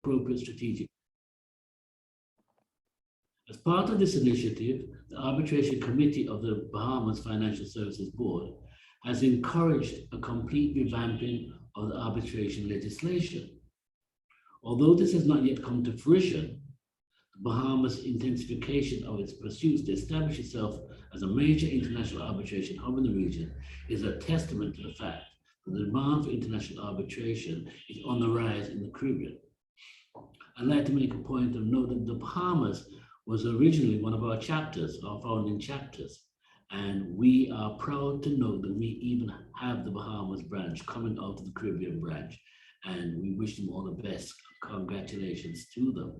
appropriate strategic. As part of this initiative, the Arbitration Committee of the Bahamas Financial Services Board has encouraged a complete revamping of the arbitration legislation. Although this has not yet come to fruition, the Bahamas' intensification of its pursuits to establish itself as a major international arbitration hub in the region is a testament to the fact that the demand for international arbitration is on the rise in the Caribbean. I'd like to make a point of note that the Bahamas was originally one of our chapters, our founding chapters, and we are proud to know that we even have the Bahamas branch coming out of the Caribbean branch, and we wish them all the best. Congratulations to them.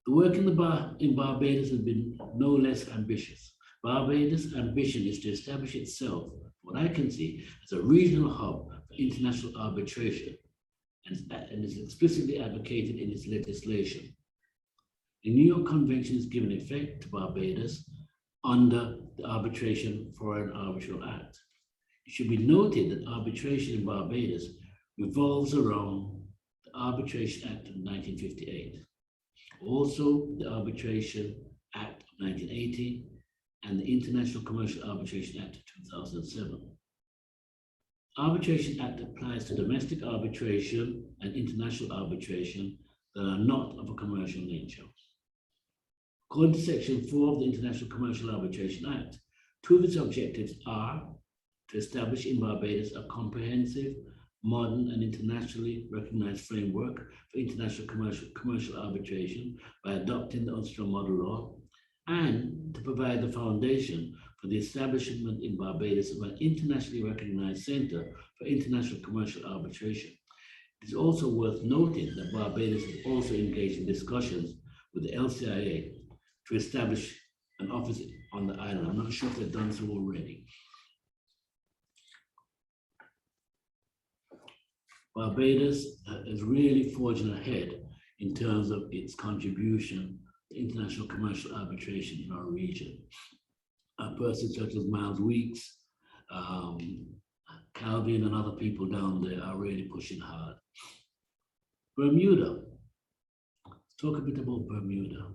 The work in Barbados has been no less ambitious. Barbados' ambition is to establish itself, what I can see, as a regional hub for international arbitration, and is explicitly advocated in its legislation. The New York Convention is given effect to Barbados under the Arbitration Foreign Arbitral Act. It should be noted that arbitration in Barbados revolves around the Arbitration Act of 1958, also the Arbitration Act of 1980, and the International Commercial Arbitration Act of 2007. Arbitration Act applies to domestic arbitration and international arbitration that are not of a commercial nature. According to Section 4 of the International Commercial Arbitration Act, two of its objectives are to establish in Barbados a comprehensive, modern, and internationally recognized framework for international commercial arbitration by adopting the UNCTAD model law, and to provide the foundation for the establishment in Barbados of an internationally recognized center for international commercial arbitration. It is also worth noting that Barbados is also engaged in discussions with the LCIA to establish an office on the island. I'm not sure if they've done so already. Barbados is really forging ahead in terms of its contribution to international commercial arbitration in our region. Persons such as Miles Weeks, Calvin, and other people down there are really pushing hard. Bermuda. Let's talk a bit about Bermuda.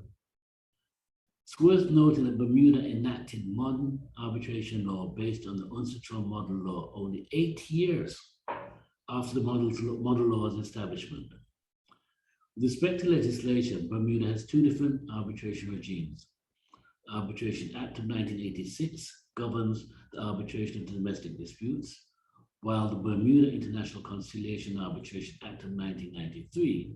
It's worth noting that Bermuda enacted modern arbitration law based on the UNCTAD model law only 8 years after the model law's establishment. With respect to legislation, Bermuda has two different arbitration regimes. The Arbitration Act of 1986 governs the arbitration of domestic disputes, while the Bermuda International Conciliation and Arbitration Act of 1993,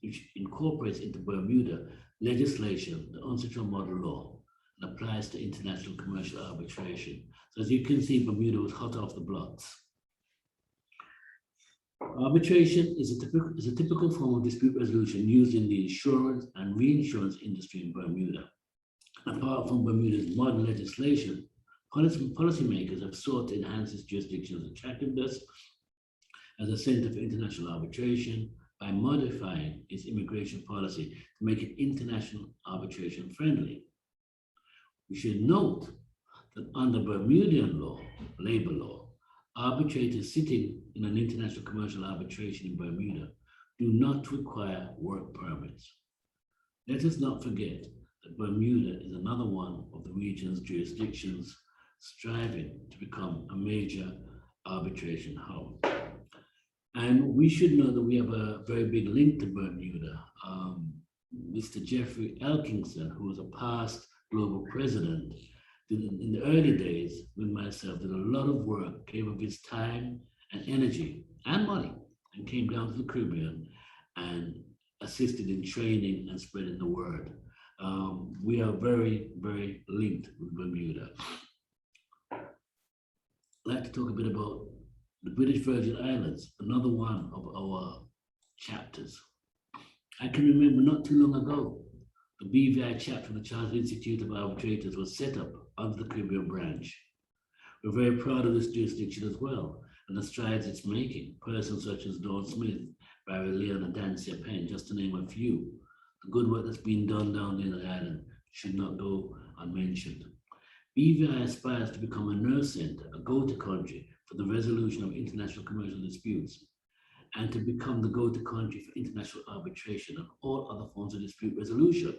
which incorporates into Bermuda legislation the UNCTAD model law and applies to international commercial arbitration. So as you can see, Bermuda was hot off the blocks. Arbitration is a typical form of dispute resolution used in the insurance and reinsurance industry in Bermuda. Apart from Bermuda's modern legislation, policymakers have sought to enhance its jurisdiction's attractiveness as a center for international arbitration by modifying its immigration policy to make it international arbitration friendly. We should note that under Bermudian law, labor law, arbitrators sitting in an international commercial arbitration in Bermuda do not require work permits. Let us not forget that Bermuda is another one of the region's jurisdictions striving to become a major arbitration hub. And we should know that we have a very big link to Bermuda. Mr. Jeffrey Elkingson, who was a past global president, in the early days with myself, did a lot of work, gave of his time and energy and money, and came down to the Caribbean and assisted in training and spreading the word. We are very, very linked with Bermuda. I'd like to talk a bit about the British Virgin Islands, another one of our chapters. I can remember not too long ago, the BVI chapter of the Chartered Institute of Arbitrators was set up under the Caribbean branch. We're very proud of this jurisdiction as well, and the strides it's making. Persons such as Dawn Smith, Barry Leon, and Dancia Penn, just to name a few. The good work that's been done down there in the island should not go unmentioned. BVI aspires to become a nerve center, a go-to country for the resolution of international commercial disputes and to become the go-to country for international arbitration and all other forms of dispute resolution.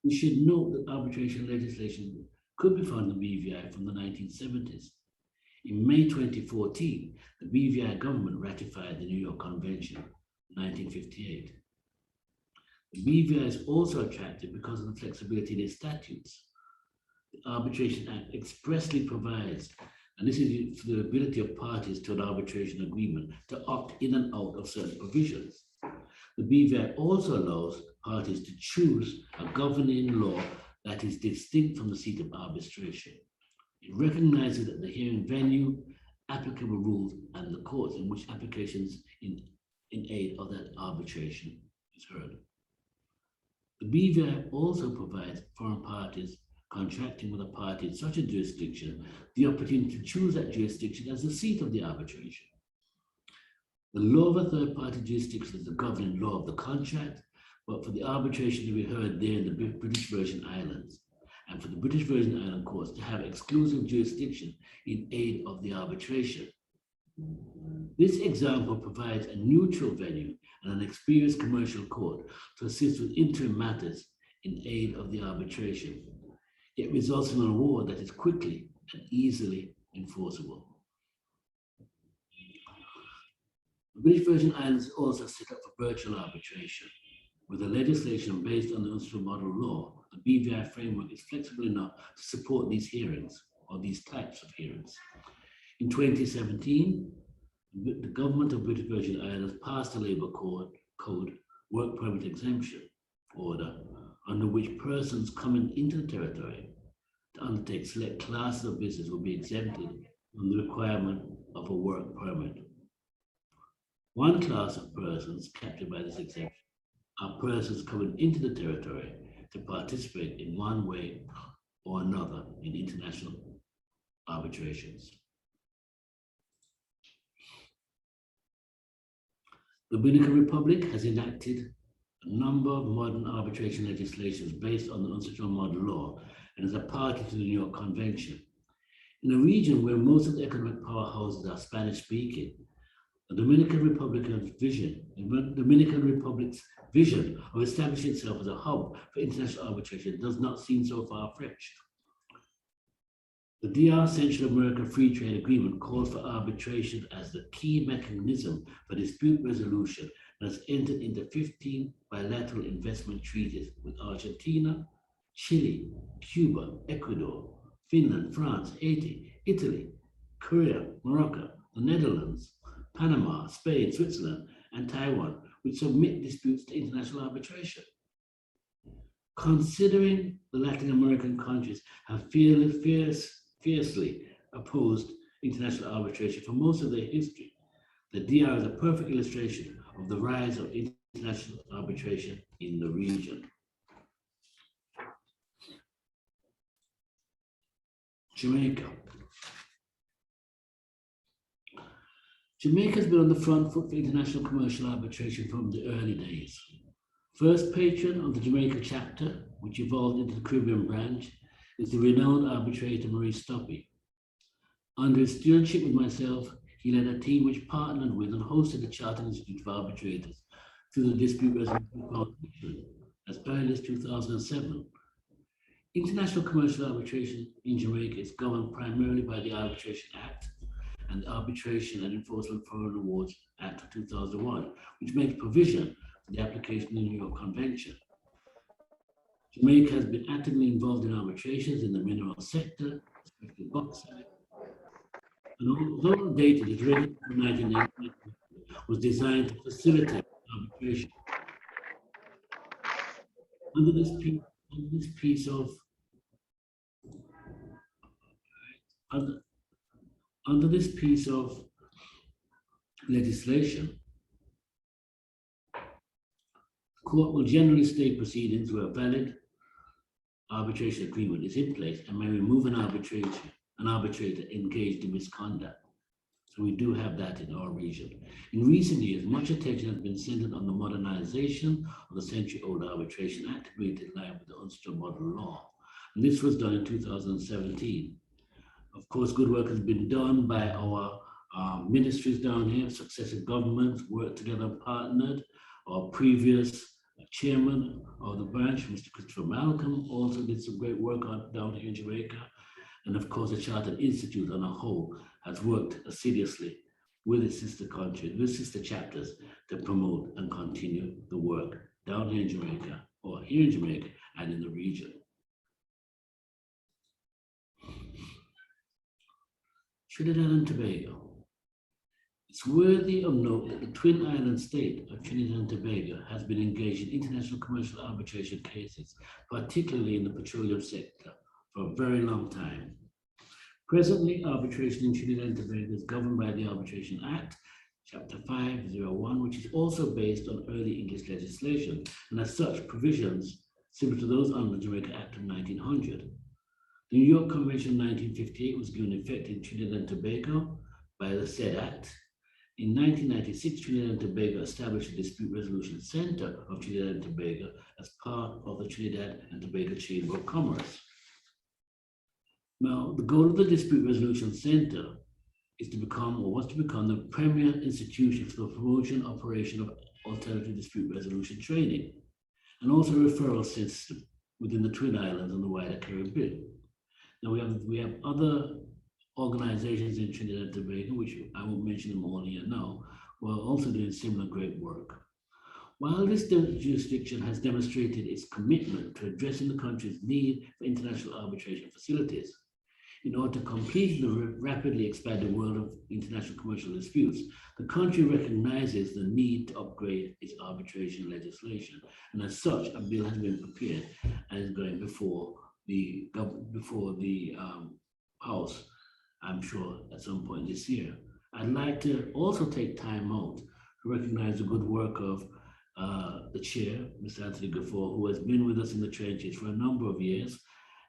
We should note that arbitration legislation could be found in the BVI from the 1970s. In May 2014, the BVI government ratified the New York Convention, 1958. The BVI is also attractive because of the flexibility in its statutes. The Arbitration Act expressly provides, and this is for the ability of parties to an arbitration agreement to opt in and out of certain provisions. The BVI also allows parties to choose a governing law that is distinct from the seat of arbitration. It recognizes that the hearing venue, applicable rules, and the courts in which applications in aid of that arbitration is heard. The BVI also provides foreign parties contracting with a party in such a jurisdiction the opportunity to choose that jurisdiction as the seat of the arbitration. The law of a third-party jurisdiction is the governing law of the contract, but for the arbitration to be heard there in the British Virgin Islands, and for the British Virgin Island courts to have exclusive jurisdiction in aid of the arbitration. This example provides a neutral venue and an experienced commercial court to assist with interim matters in aid of the arbitration. It results in an award that is quickly and easily enforceable. The British Virgin Islands is also set up for virtual arbitration. With a legislation based on the Ulster Model Law, the BVI framework is flexible enough to support these hearings, or these types of hearings. In 2017, the government of British Virgin Islands passed a Labour Code Work Permit Exemption Order, under which persons coming into the territory to undertake select classes of business will be exempted from the requirement of a work permit. One class of persons captured by this exemption are persons coming into the territory to participate in one way or another in international arbitrations. The Dominican Republic has enacted a number of modern arbitration legislations based on the Ulster Model Law and is a party to the New York Convention. In a region where most of the economic powerhouses are Spanish-speaking, the Dominican Republic's vision of establishing itself as a hub for international arbitration does not seem so far-fetched. The DR Central America Free Trade Agreement calls for arbitration as the key mechanism for dispute resolution and has entered into 15 bilateral investment treaties with Argentina, Chile, Cuba, Ecuador, Finland, France, Haiti, Italy, Korea, Morocco, the Netherlands, Panama, Spain, Switzerland, and Taiwan, which submit disputes to international arbitration. Considering the Latin American countries have fiercely opposed international arbitration for most of their history, the DR is a perfect illustration of the rise of international arbitration in the region. Jamaica. Jamaica has been on the front foot for international commercial arbitration from the early days. First patron of the Jamaica chapter, which evolved into the Caribbean branch, is the renowned arbitrator Maurice Stoppy. Under his stewardship with myself, he led a team which partnered with and hosted the Chartered Institute of Arbitrators through the Dispute Resolution Foundation as early as 2007. International commercial arbitration in Jamaica is governed primarily by the Arbitration Act and the Arbitration and Enforcement Foreign Awards Act of 2001, which makes provision for the application of the New York Convention. Jamaica has been actively involved in arbitrations in the mineral sector, especially bauxite, and although dated, it ready from 1990 was designed to facilitate arbitration. Under this piece of legislation, the court will generally stay proceedings where a valid arbitration agreement is in place and may remove an arbitrator engaged in misconduct. So we do have that in our region. In recent years, much attention has been centered on the modernization of the century-old Arbitration Act to bring it in line with the Ulster Model Law. And this was done in 2017. Of course, good work has been done by our ministries down here. Successive governments worked together, partnered. Our previous chairman of the branch, Mr. Christopher Malcolm, also did some great work down here in Jamaica. And of course, the Chartered Institute on a whole has worked assiduously with its sister countries, with sister chapters to promote and continue the work down here in Jamaica, or here in Jamaica and in the region. Trinidad and Tobago. It's worthy of note that the twin island state of Trinidad and Tobago has been engaged in international commercial arbitration cases, particularly in the petroleum sector, for a very long time. Presently, arbitration in Trinidad and Tobago is governed by the Arbitration Act, Chapter 501, which is also based on early English legislation, and as such, provisions similar to those under the Jamaica Act of 1900. The New York Convention of 1958 was given effect in Trinidad and Tobago by the said Act. In 1996, Trinidad and Tobago established a Dispute Resolution Center of Trinidad and Tobago as part of the Trinidad and Tobago Chamber of Commerce. Now, the goal of the Dispute Resolution Center is to become, or was to become, the premier institution for the promotion operation of alternative dispute resolution training, and also a referral system within the Twin Islands and the wider Caribbean. Now, we have other organizations in Trinidad and Tobago, which I won't mention them all here now, who are also doing similar great work. While this jurisdiction has demonstrated its commitment to addressing the country's need for international arbitration facilities, in order to compete in the rapidly expanding world of international commercial disputes, the country recognizes the need to upgrade its arbitration legislation. And as such, a bill has been prepared and is going before the House, I'm sure, at some point this year. I'd like to also take time out to recognize the good work of the chair, Mr. Anthony Gafford, who has been with us in the trenches for a number of years,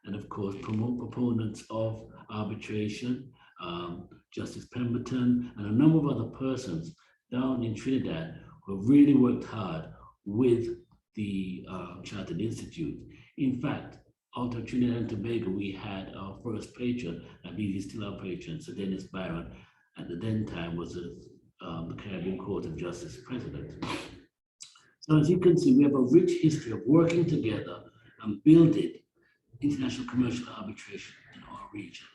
and of course, proponents of arbitration, Justice Pemberton, and a number of other persons down in Trinidad who have really worked hard with the Chartered Institute. In fact, out of Trinidad and Tobago, we had our first patron, I believe he's still our patron, Sir Dennis Byron, at the then time was the Caribbean Court of Justice President. So as you can see, we have a rich history of working together and building international commercial arbitration in our region.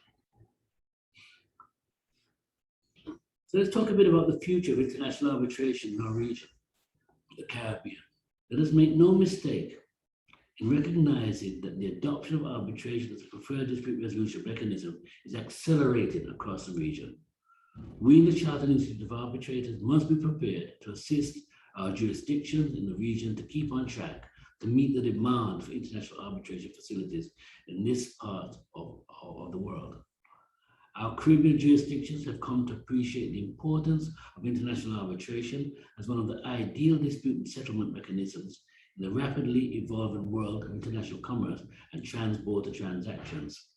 So let's talk a bit about the future of international arbitration in our region, the Caribbean. Let us make no mistake in recognizing that the adoption of arbitration as a preferred dispute resolution mechanism is accelerated across the region. We in the Chartered Institute of Arbitrators must be prepared to assist our jurisdictions in the region to keep on track to meet the demand for international arbitration facilities in this part of the world. Our Caribbean jurisdictions have come to appreciate the importance of international arbitration as one of the ideal dispute and settlement mechanisms in the rapidly evolving world of international commerce and trans-border transactions.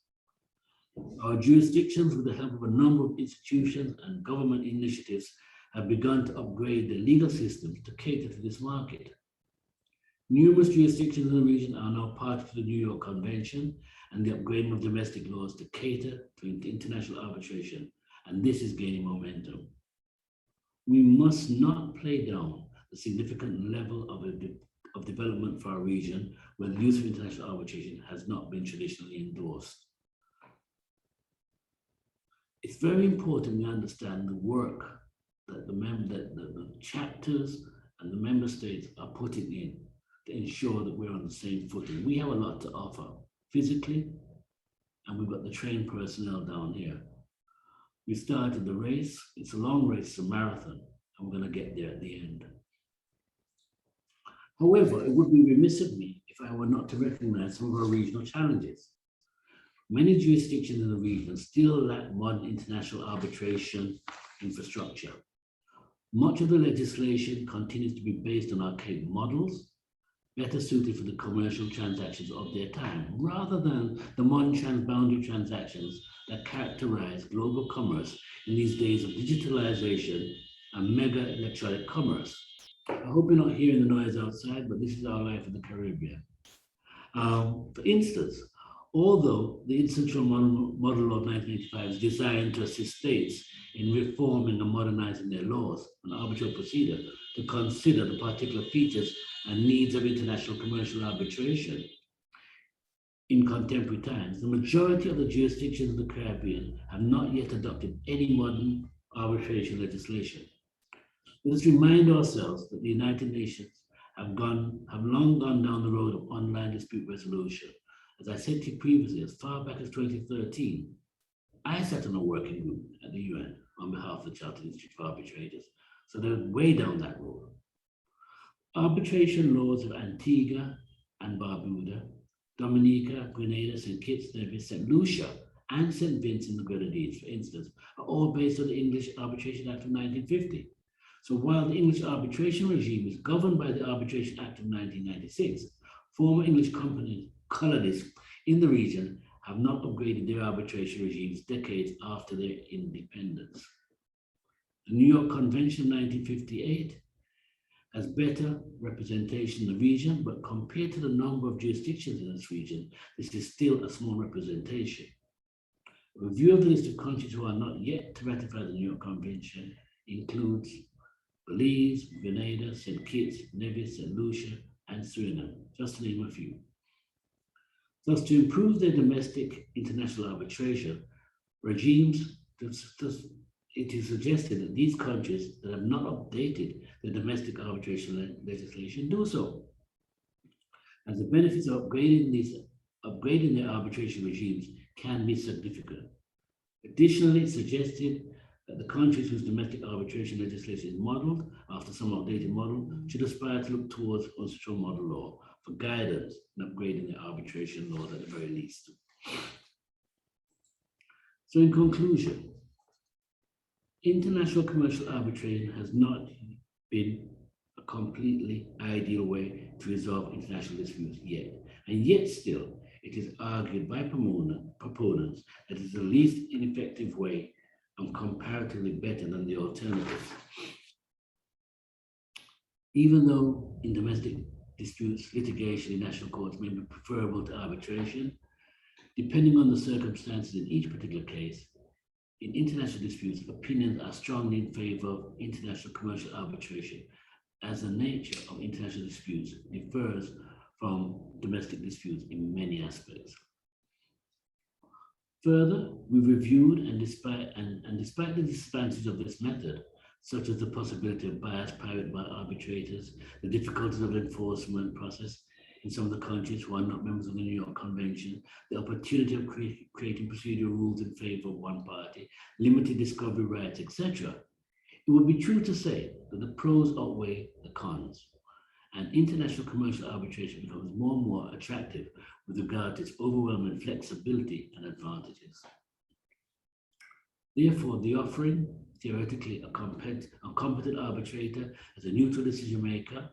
Our jurisdictions, with the help of a number of institutions and government initiatives, have begun to upgrade the legal systems to cater to this market. Numerous jurisdictions in the region are now party to the New York Convention and the upgrading of domestic laws to cater to international arbitration, and this is gaining momentum. We must not play down the significant level of development for our region where the use of international arbitration has not been traditionally endorsed. It's very important we understand the work that the chapters and the member states are putting in to ensure that we're on the same footing. We have a lot to offer physically, and we've got the trained personnel down here. We started the race. It's a long race, it's a marathon, and we're going to get there at the end. However, it would be remiss of me if I were not to recognize some of our regional challenges. Many jurisdictions in the region still lack modern international arbitration infrastructure. Much of the legislation continues to be based on archaic models, better suited for the commercial transactions of their time, rather than the modern transboundary transactions that characterize global commerce in these days of digitalization and mega electronic commerce. I hope you're not hearing the noise outside, but this is our life in the Caribbean. For instance, Although the Institutional Model Law of 1985 is designed to assist states in reforming and modernizing their laws and arbitral procedure to consider the particular features and needs of international commercial arbitration in contemporary times, the majority of the jurisdictions of the Caribbean have not yet adopted any modern arbitration legislation. Let us remind ourselves that the United Nations have long gone down the road of online dispute resolution. As I said to you previously, as far back as 2013, I sat on a working group at the UN on behalf of the Chartered Institute for Arbitrators. So they're way down that road. Arbitration laws of Antigua and Barbuda, Dominica, Grenada, St. Kitts, Nevis, St. Lucia, and St. Vincent and the Grenadines, for instance, are all based on the English Arbitration Act of 1950. So while the English arbitration regime is governed by the Arbitration Act of 1996, former English colonies in the region have not upgraded their arbitration regimes decades after their independence. The New York Convention of 1958 has better representation in the region, but compared to the number of jurisdictions in this region, this is still a small representation. A review of the list of countries who are not yet to ratify the New York Convention includes Belize, Grenada, St. Kitts, Nevis, St. Lucia, and Suriname, just to name a few. Thus, to improve their domestic international arbitration regimes, it is suggested that these countries that have not updated their domestic arbitration legislation do so, as the benefits of upgrading their arbitration regimes can be significant. Additionally, it suggested that the countries whose domestic arbitration legislation is modeled after some outdated model should aspire to look towards constitutional model law for guidance in upgrading their arbitration laws at the very least. So in conclusion, international commercial arbitration has not been a completely ideal way to resolve international disputes yet, and yet still it is argued by proponents that it is the least ineffective way and comparatively better than the alternatives. Even though in domestic disputes, litigation in national courts may be preferable to arbitration, depending on the circumstances in each particular case, in international disputes, opinions are strongly in favor of international commercial arbitration, as the nature of international disputes differs from domestic disputes in many aspects. Further, we've reviewed and despite the disadvantages of this method, such as the possibility of biased private arbitrators, the difficulties of the enforcement process in some of the countries who are not members of the New York Convention, the opportunity of creating procedural rules in favor of one party, limited discovery rights, etc., it would be true to say that the pros outweigh the cons, and international commercial arbitration becomes more and more attractive with regard to its overwhelming flexibility and advantages. Therefore, the offering, theoretically, a competent arbitrator as a neutral decision maker,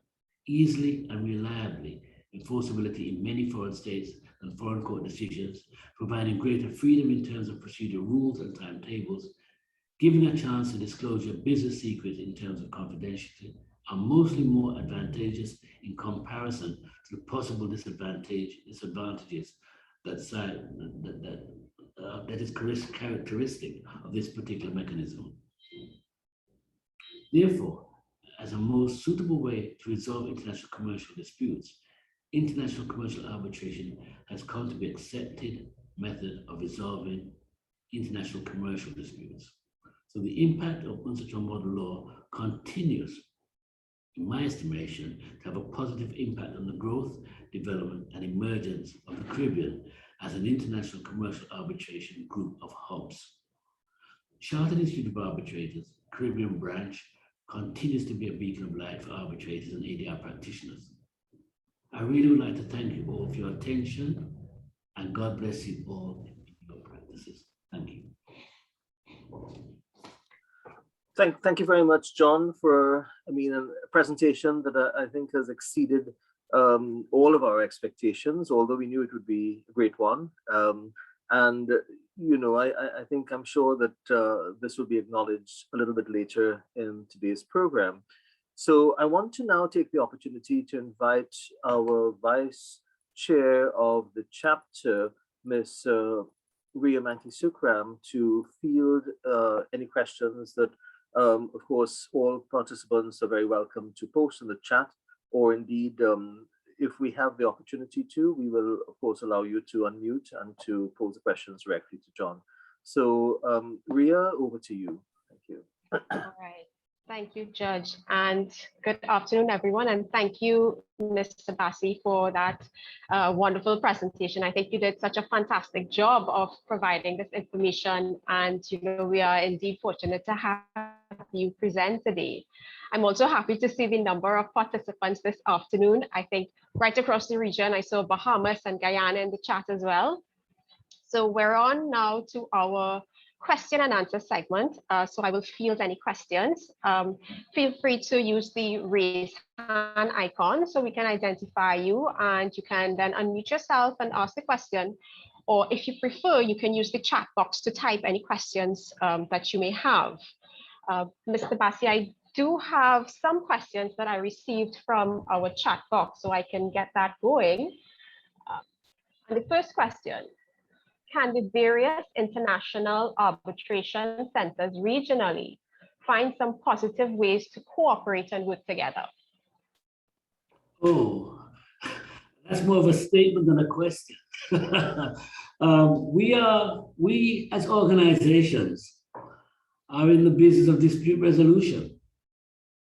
easily and reliably enforceability in many foreign states and foreign court decisions, providing greater freedom in terms of procedural rules and timetables, giving a chance to disclose your business secrets in terms of confidentiality, are mostly more advantageous in comparison to the possible disadvantages that is characteristic of this particular mechanism. Therefore, as a most suitable way to resolve international commercial disputes, international commercial arbitration has come to be an accepted method of resolving international commercial disputes. So the impact of constitutional model law continues, in my estimation, to have a positive impact on the growth, development, and emergence of the Caribbean as an international commercial arbitration group of hubs. Chartered Institute of Arbitrators, Caribbean branch, continues to be a beacon of light for arbitrators and ADR practitioners. I really would like to thank you all for your attention, and God bless you all in your practices. Thank you. Thank you very much, John, for a presentation that I think has exceeded all of our expectations, although we knew it would be a great one. And I'm sure that this will be acknowledged a little bit later in today's program. So I want to now take the opportunity to invite our Vice Chair of the chapter Ms. Ria Manti-Sukram to field any questions that, of course, all participants are very welcome to post in the chat, or indeed, if we have the opportunity to, we will, of course, allow you to unmute and to pose the questions directly to John. So, Ria, over to you. Thank you. All right. Thank you, Judge. And good afternoon, everyone. And thank you, Mr. Bassie, for that wonderful presentation. I think you did such a fantastic job of providing this information. And, you know, we are indeed fortunate to have you present today. I'm also happy to see the number of participants this afternoon. I think right across the region, I saw Bahamas and Guyana in the chat as well. So we're on now to our question and answer segment. So I will field any questions. Feel free to use the raise hand icon so we can identify you, and you can then unmute yourself and ask the question. Or if you prefer, you can use the chat box to type any questions that you may have. Mr. Bassie, I do have some questions that I received from our chat box, so I can get that going. And the first question: can the various international arbitration centers regionally find some positive ways to cooperate and work together? Oh, that's more of a statement than a question. We as organizations are in the business of dispute resolution,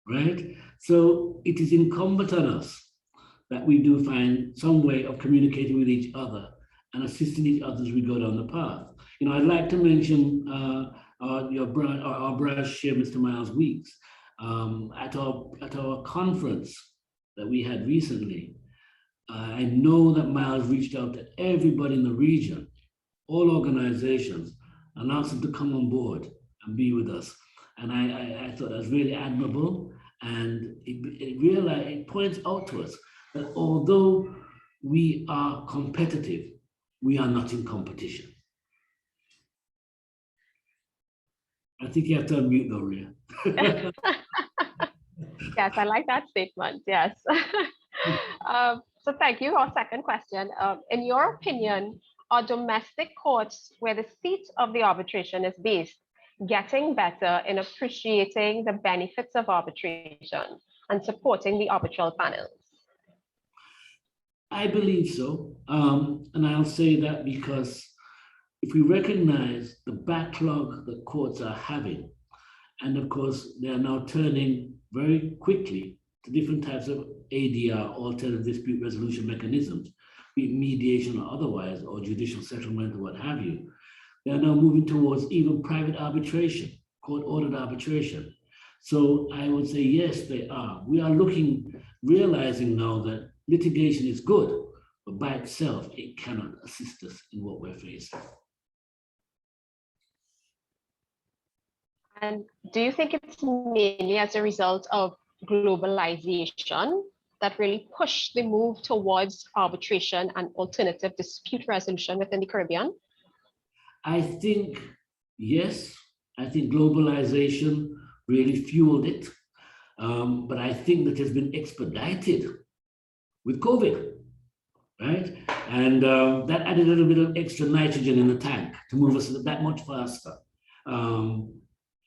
right? So it is incumbent on us that we do find some way of communicating with each other and assisting each other as we go down the path. You know, I'd like to mention our branch chair, Mr. Miles Weeks, at our conference that we had recently. I know that Miles reached out to everybody in the region, all organizations, and asked them to come on board and be with us. And I thought that was really admirable. And it points out to us that although we are competitive, we are not in competition. I think you have to unmute though, Ria. Yes, I like that statement, yes. So thank you. Our second question, in your opinion, are domestic courts where the seat of the arbitration is based getting better in appreciating the benefits of arbitration and supporting the arbitral panels? I believe so. And I'll say that because if we recognize the backlog that courts are having, and of course, they are now turning very quickly to different types of ADR, alternative dispute resolution mechanisms, be it mediation or otherwise, or judicial settlement or what have you. They are now moving towards even private arbitration, court-ordered arbitration. So I would say, yes, they are. We are realizing now that litigation is good, but by itself, it cannot assist us in what we're facing. And do you think it's mainly as a result of globalization that really pushed the move towards arbitration and alternative dispute resolution within the Caribbean? I think, yes, I think globalization really fueled it. But I think that has been expedited with COVID, right? And that added a little bit of extra nitrogen in the tank to move us that much faster.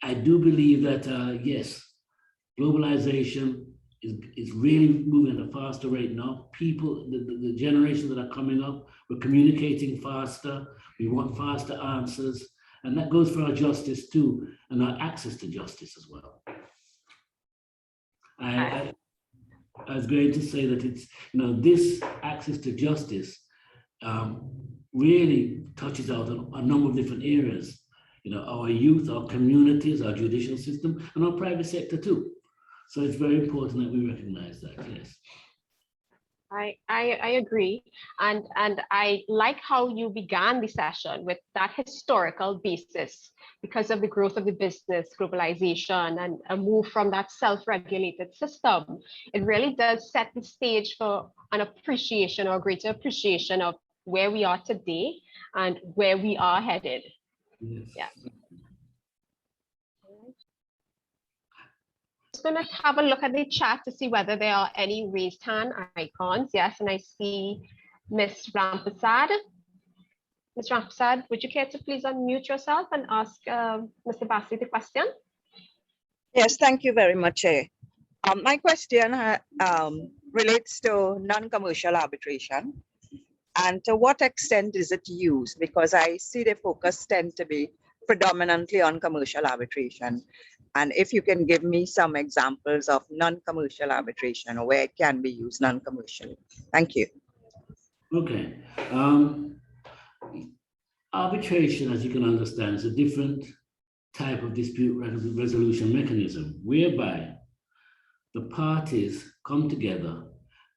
I do believe that, yes, globalization is really moving at a faster rate now. People, the generations that are coming up, we're communicating faster. We want faster answers. And that goes for our justice too, and our access to justice as well. I was going to say that it's, you know, this access to justice really touches out on a number of different areas. You know, our youth, our communities, our judicial system, and our private sector too. So it's very important that we recognize that, yes. I agree. And I like how you began the session with that historical basis because of the growth of the business, globalization, and a move from that self-regulated system. It really does set the stage for an appreciation or greater appreciation of where we are today and where we are headed. Yes. Yeah. Just going to have a look at the chat to see whether there are any raised hand icons. Yes, and I see Miss Rampasad. Ms. Ramsad, would you care to please unmute yourself and ask Mr. Bassie the question? Yes, thank you very much, Chair. My question relates to non-commercial arbitration. And to what extent is it used? Because I see the focus tend to be predominantly on commercial arbitration. And if you can give me some examples of non-commercial arbitration or where it can be used non-commercially. Thank you. Okay. Arbitration, as you can understand, is a different type of dispute resolution mechanism whereby the parties come together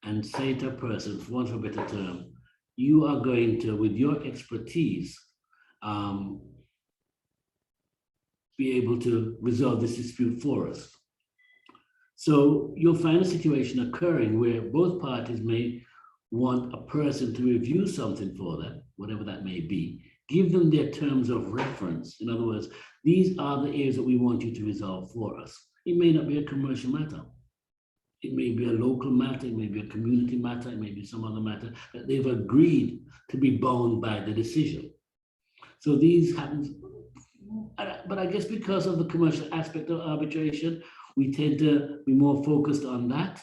and say to a person, for want of a better term, you are going to, with your expertise, be able to resolve this dispute for us. So you'll find a situation occurring where both parties may want a person to review something for them, whatever that may be, give them their terms of reference. In other words, these are the areas that we want you to resolve for us. It may not be a commercial matter. It may be a local matter, it may be a community matter, it may be some other matter that they've agreed to be bound by the decision. So these happen, but I guess because of the commercial aspect of arbitration, we tend to be more focused on that.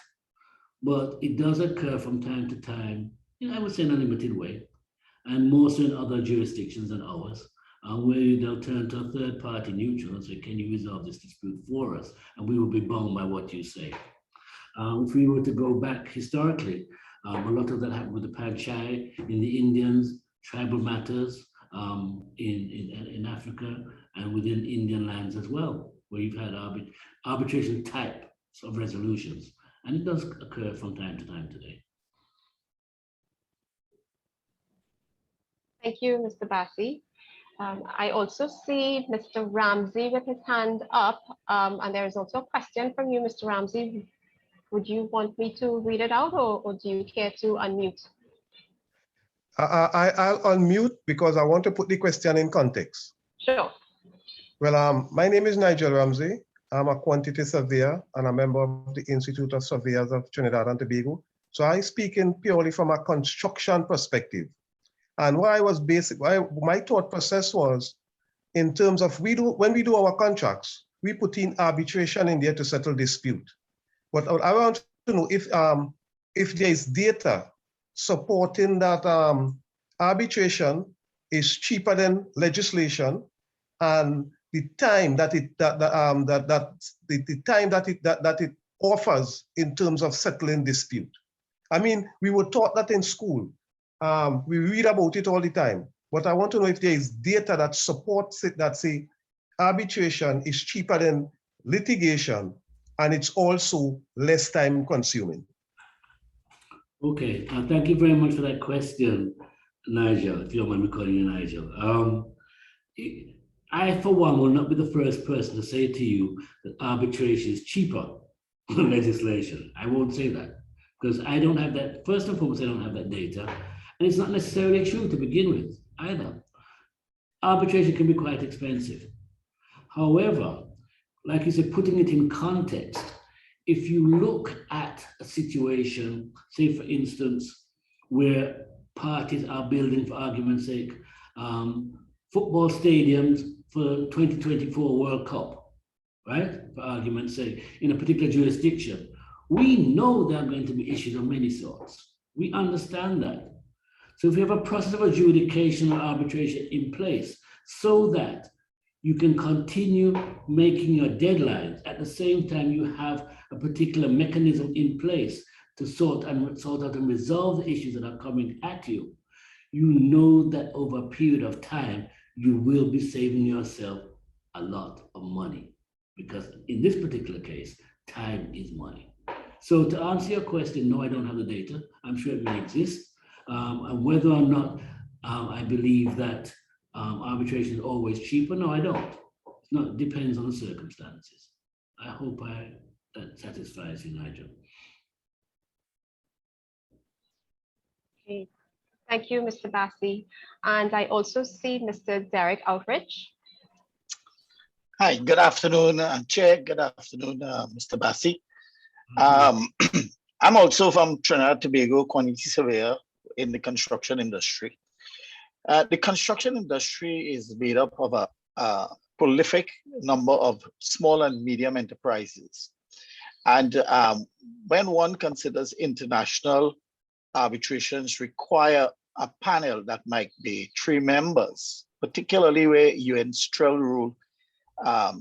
But it does occur from time to time, I would say in a limited way, and more so in other jurisdictions than ours, where they'll turn to a third party neutral and say, can you resolve this dispute for us? And we will be bound by what you say. If we were to go back historically, a lot of that happened with the Panchai in the Indians, tribal matters in Africa and within Indian lands as well, where you've had arbitration types of resolutions. And it does occur from time to time today. Thank you, Mr. Bassie. I also see Mr. Ramsey with his hand up, and there is also a question from you, Mr. Ramsey. Would you want me to read it out, or do you care to unmute? I'll unmute because I want to put the question in context. Sure. Well, my name is Nigel Ramsey. I'm a quantity surveyor and a member of the Institute of Surveyors of Trinidad and Tobago. So I speak in purely from a construction perspective. And what I was my thought process was in terms of when we do our contracts, we put in arbitration in there to settle dispute. But I want to know if there is data supporting that arbitration is cheaper than legislation, and the time that it offers in terms of settling dispute. I mean, we were taught that in school. We read about it all the time. But I want to know if there is data that supports it, that say arbitration is cheaper than litigation, and it's also less time consuming. Okay, thank you very much for that question, Nigel, if you don't mind me calling you Nigel. I, for one, will not be the first person to say to you that arbitration is cheaper than legislation. I won't say that because I don't have that. First and foremost, I don't have that data. And it's not necessarily true to begin with either. Arbitration can be quite expensive. However, like you said, putting it in context, if you look at a situation, say for instance, where parties are building, for argument's sake, football stadiums for 2024 World Cup, right? For argument's sake, in a particular jurisdiction, we know there are going to be issues of many sorts. We understand that. So if you have a process of adjudication or arbitration in place so that you can continue making your deadlines, at the same time you have a particular mechanism in place to sort out and resolve the issues that are coming at you, you know that over a period of time, you will be saving yourself a lot of money, because in this particular case, time is money. So to answer your question, no, I don't have the data. I'm sure it may exist. And whether or not I believe that arbitration is always cheaper, no, I don't. It depends on the circumstances. I hope that satisfies you, Nigel. Okay. Thank you, Mr. Bassie. And I also see Mr. Derek Outridge. Hi, good afternoon, Chair. Good afternoon, Mr. Bassie. I'm also from Trinidad and Tobago, quantity surveyor in the construction industry. The construction industry is made up of a prolific number of small and medium enterprises. And when one considers international arbitrations require a panel that might be 3 members, particularly where UN's Trill rule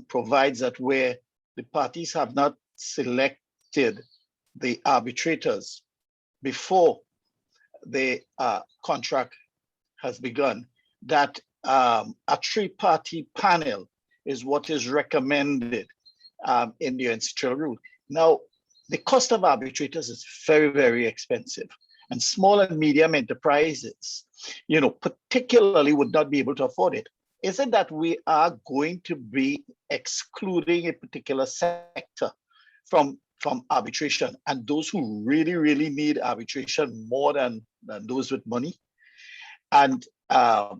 provides that where the parties have not selected the arbitrators before the contract has begun, that a 3-party panel is what is recommended in the UN's Trill rule. Now, the cost of arbitrators is very, very expensive. And small and medium enterprises, particularly would not be able to afford it. Is it that we are going to be excluding a particular sector from arbitration, and those who really, really need arbitration more than those with money? And I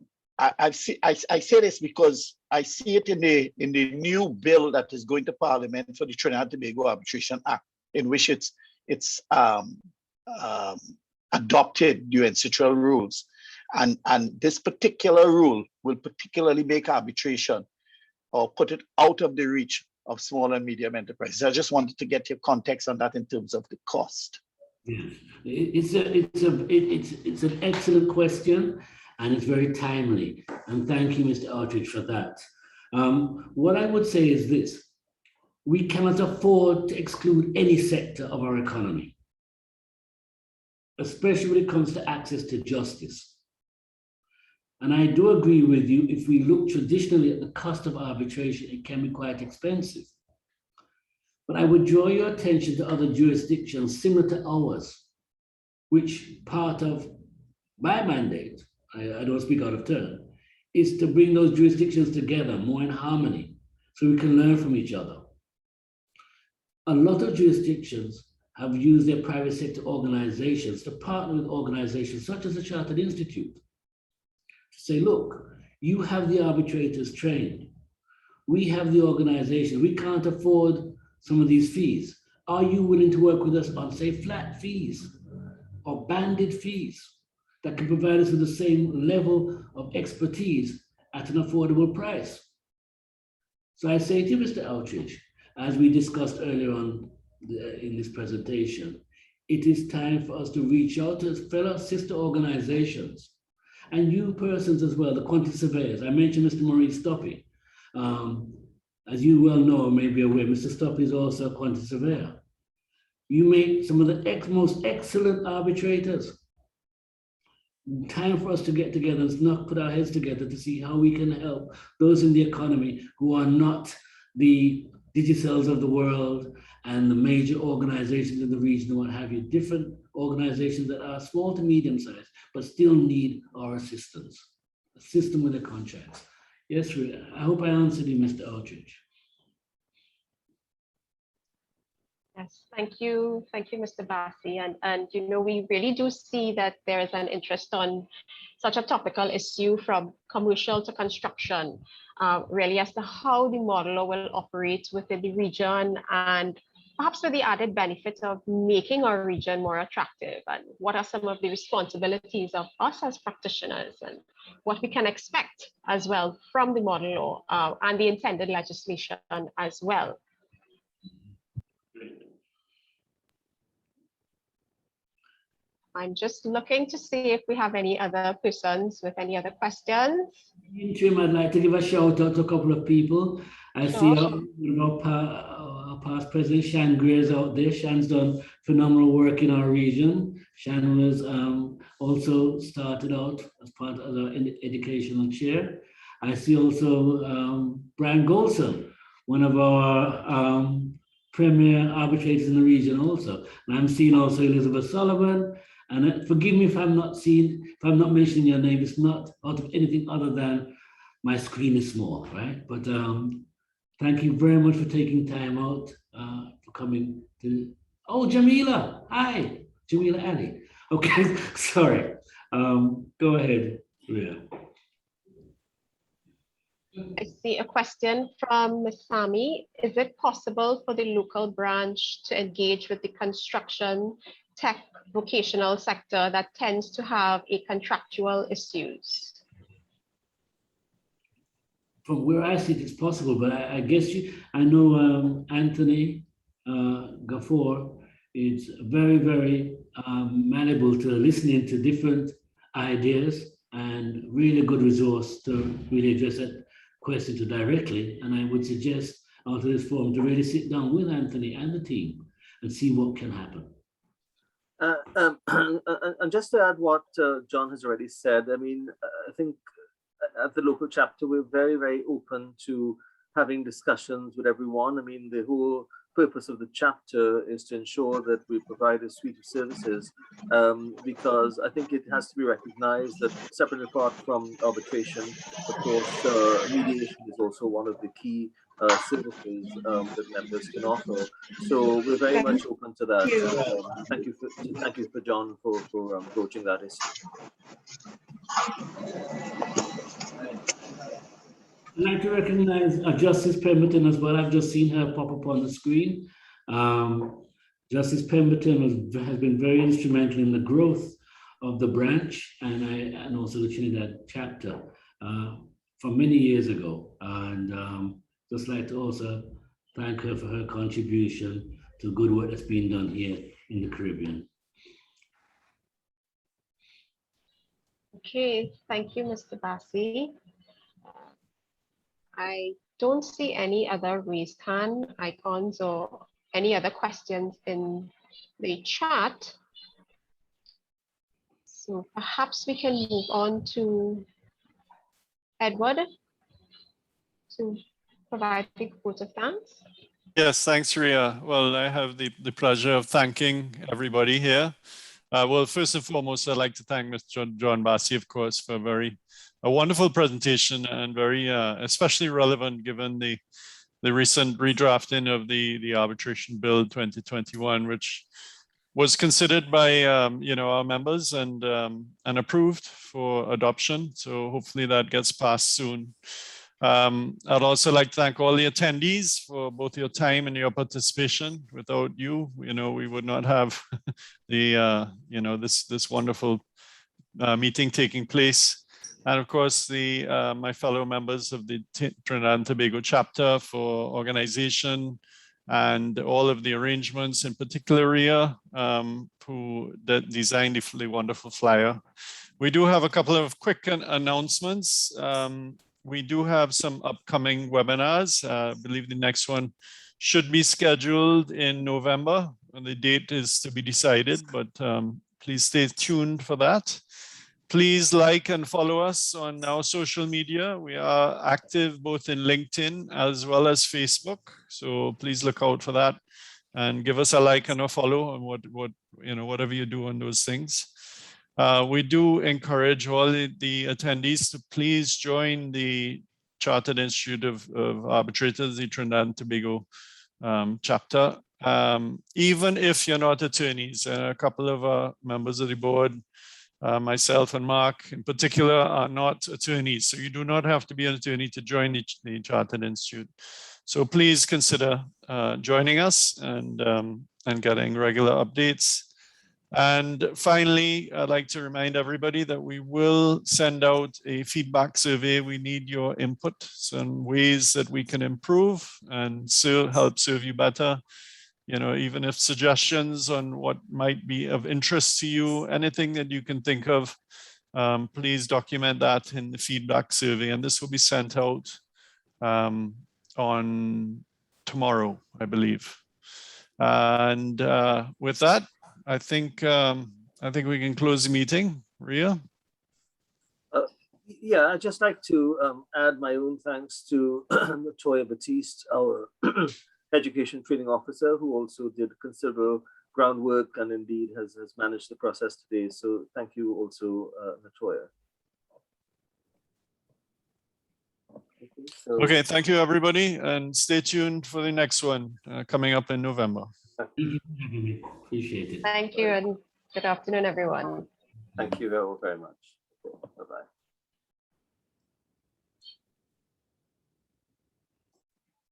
say this because I see it in the new bill that is going to Parliament for the Trinidad and Tobago Arbitration Act, in which it's adopted UN Trill rules. And this particular rule will particularly make arbitration or put it out of the reach of small and medium enterprises. I just wanted to get your context on that in terms of the cost. Yes, it's an excellent question, and it's very timely. And thank you, Mr. Aldridge, for that. What I would say is this: we cannot afford to exclude any sector of our economy, especially when it comes to access to justice. And I do agree with you, if we look traditionally at the cost of arbitration, it can be quite expensive. But I would draw your attention to other jurisdictions similar to ours, which part of my mandate, I don't speak out of turn, is to bring those jurisdictions together more in harmony so we can learn from each other. A lot of jurisdictions have used their private sector organizations to partner with organizations such as the Chartered Institute to say, look, you have the arbitrators trained. We have the organization. We can't afford some of these fees. Are you willing to work with us on, say, flat fees or banded fees that can provide us with the same level of expertise at an affordable price? So I say to Mr. Aldridge, as we discussed earlier on in this presentation, it is time for us to reach out to fellow sister organizations and you persons as well, the quantity surveyors. I mentioned Mr. Maurice Stoppy. As you well know, or may be aware, Mr. Stoppy is also a quantity surveyor. You make some of the most excellent arbitrators. Time for us to get together and put our heads together to see how we can help those in the economy who are not the Digicels of the world and the major organizations in the region and what have you, different organizations that are small to medium sized, but still need our assistance, assist them with their contracts. Yes, I hope I answered you, Mr. Aldridge. Yes, thank you, Mr. Bassie. And we really do see that there is an interest on such a topical issue from commercial to construction, really as to how the model will operate within the region, and perhaps with the added benefit of making our region more attractive, and what are some of the responsibilities of us as practitioners, and what we can expect as well from the model law and the intended legislation as well. I'm just looking to see if we have any other persons with any other questions. In interim, I'd like to give a shout out to a couple of people. I see our past president, Shan Greer, is out there. Shan's done phenomenal work in our region. Shan was also started out as part of our educational chair. I see also Brian Golson, one of our premier arbitrators in the region also. And I'm seeing also Elizabeth Sullivan. And forgive me if I'm not mentioning your name. It's not out of anything other than my screen is small, right? But thank you very much for taking time out for coming to. Oh, Jamila, hi, Jamila Ali. Okay, sorry. Go ahead, Rhea. I see a question from Ms. Sami. Is it possible for the local branch to engage with the construction, tech, vocational sector that tends to have a contractual issues? from where I see it, it's possible, but I guess I know Anthony Gafour is very, very malleable to listening to different ideas and really good resource to really address that question to directly. And I would suggest after this forum to really sit down with Anthony and the team and see what can happen. And just to add what John has already said, I mean, I think at the local chapter, we're very, very open to having discussions with everyone. I mean, the whole purpose of the chapter is to ensure that we provide a suite of services, because I think it has to be recognized that separate and apart from arbitration, of course, mediation is also one of the key services that members can offer. So we're very much open to that. Thank you for John for broaching that issue. I'd like to recognize Justice Pemberton as well. I've just seen her pop up on the screen. Justice Pemberton has been very instrumental in the growth of the branch and also the Trinidad chapter from many years ago. And just like to also thank her for her contribution to good work that's been done here in the Caribbean. Okay, thank you, Mr. Bassie. I don't see any other raised hand icons or any other questions in the chat. So perhaps we can move on to Edward to provide the vote of thanks. Yes, thanks, Ria. Well, I have the pleasure of thanking everybody here. Well, first and foremost, I'd like to thank Mr. John Bassie, of course, for a wonderful presentation and very especially relevant given the recent redrafting of the arbitration bill 2021, which was considered by our members and approved for adoption. So hopefully that gets passed soon. I'd also like to thank all the attendees for both your time and your participation. Without you, we would not have the this wonderful meeting taking place. And of course, my fellow members of the Trinidad and Tobago chapter for organization and all of the arrangements, in particular Ria, who designed the wonderful flyer. We do have a couple of quick announcements. We do have some upcoming webinars. I believe the next one should be scheduled in November, and the date is to be decided, but please stay tuned for that. Please like and follow us on our social media. We are active both in LinkedIn as well as Facebook. So please look out for that and give us a like and a follow on whatever you do on those things. We do encourage all the attendees to please join the Chartered Institute of Arbitrators, the Trinidad and Tobago chapter. Even if you're not attorneys, a couple of members of the board, myself and Mark in particular, are not attorneys. So you do not have to be an attorney to join the Chartered Institute. So please consider joining us and getting regular updates. And finally, I'd like to remind everybody that we will send out a feedback survey. We need your input, some ways that we can improve and help serve you better. Even if suggestions on what might be of interest to you, anything that you can think of, please document that in the feedback survey. And this will be sent out on tomorrow, I believe. And with that, I think we can close the meeting. Ria? Yeah, I'd just like to add my own thanks to Latoya Batiste, our Education Training Officer, who also did considerable groundwork and indeed has managed the process today. So thank you also, Latoya. Okay, thank you everybody, and stay tuned for the next one coming up in November. Thank you for having me. Appreciate it. Thank you and good afternoon, everyone. Thank you very much. Bye-bye.